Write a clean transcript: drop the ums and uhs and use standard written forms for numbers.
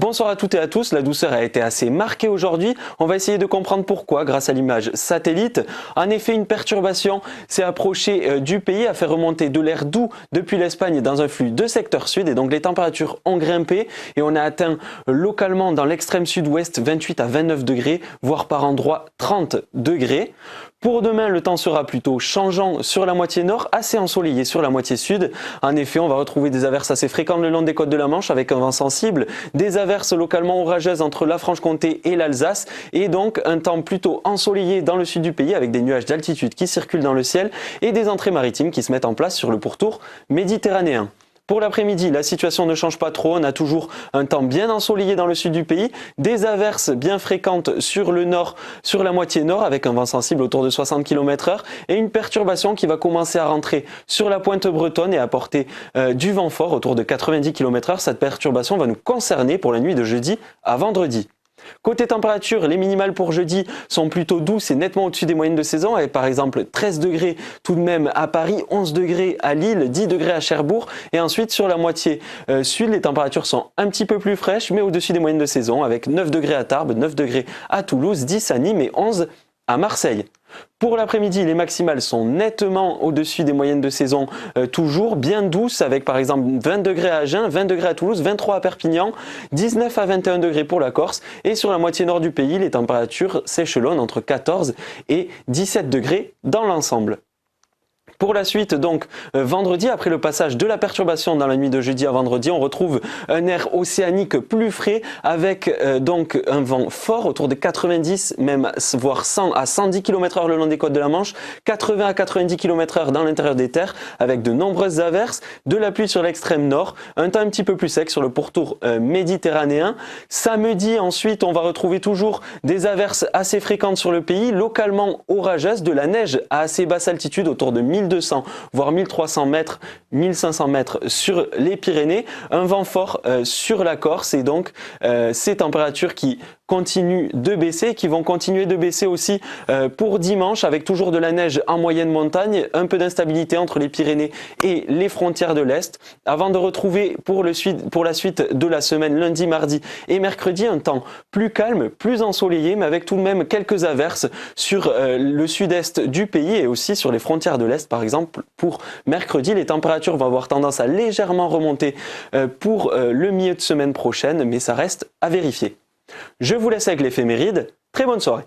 Bonsoir à toutes et à tous, la douceur a été assez marquée aujourd'hui. On va essayer de comprendre pourquoi grâce à l'image satellite. En effet, une perturbation s'est approchée du pays, a fait remonter de l'air doux depuis l'Espagne dans un flux de secteur sud et donc les températures ont grimpé et on a atteint localement dans l'extrême sud-ouest 28 à 29 degrés, voire par endroits 30 degrés. Pour demain, le temps sera plutôt changeant sur la moitié nord, assez ensoleillé sur la moitié sud. En effet, on va retrouver des averses assez fréquentes le long des côtes de la Manche avec un vent sensible, des averses localement orageuses entre la Franche-Comté et l'Alsace et donc un temps plutôt ensoleillé dans le sud du pays avec des nuages d'altitude qui circulent dans le ciel et des entrées maritimes qui se mettent en place sur le pourtour méditerranéen. Pour l'après-midi, la situation ne change pas trop, on a toujours un temps bien ensoleillé dans le sud du pays, des averses bien fréquentes sur le nord, sur la moitié nord avec un vent sensible autour de 60 km/h et une perturbation qui va commencer à rentrer sur la pointe bretonne et apporter du vent fort autour de 90 km/h. Cette perturbation va nous concerner pour la nuit de jeudi à vendredi. Côté température, les minimales pour jeudi sont plutôt douces et nettement au-dessus des moyennes de saison avec par exemple 13 degrés tout de même à Paris, 11 degrés à Lille, 10 degrés à Cherbourg et ensuite sur la moitié sud, les températures sont un petit peu plus fraîches mais au-dessus des moyennes de saison avec 9 degrés à Tarbes, 9 degrés à Toulouse, 10 à Nîmes et 11 à Marseille. Pour l'après-midi, les maximales sont nettement au-dessus des moyennes de saison, toujours bien douces avec par exemple 20 degrés à Agen, 20 degrés à Toulouse, 23 à Perpignan, 19 à 21 degrés pour la Corse et sur la moitié nord du pays, les températures s'échelonnent entre 14 et 17 degrés dans l'ensemble. Pour la suite, donc, vendredi, après le passage de la perturbation dans la nuit de jeudi à vendredi, on retrouve un air océanique plus frais avec donc un vent fort autour de 90, même voire 100 à 110 km/h le long des côtes de la Manche, 80 à 90 km/h dans l'intérieur des terres avec de nombreuses averses, de la pluie sur l'extrême nord, un temps un petit peu plus sec sur le pourtour méditerranéen. Samedi, ensuite, on va retrouver toujours des averses assez fréquentes sur le pays, localement orageuses, de la neige à assez basse altitude autour de 1200 voire 1300 mètres, 1500 mètres sur les Pyrénées, un vent fort sur la Corse et donc ces températures qui continuent de baisser, qui vont continuer de baisser aussi pour dimanche avec toujours de la neige en moyenne montagne, un peu d'instabilité entre les Pyrénées et les frontières de l'Est, avant de retrouver pour la suite de la semaine, lundi, mardi et mercredi, un temps plus calme, plus ensoleillé, mais avec tout de même quelques averses sur le sud-est du pays et aussi sur les frontières de l'Est. Par exemple, pour mercredi, les températures vont avoir tendance à légèrement remonter pour le milieu de semaine prochaine, mais ça reste à vérifier. Je vous laisse avec l'éphéméride. Très bonne soirée.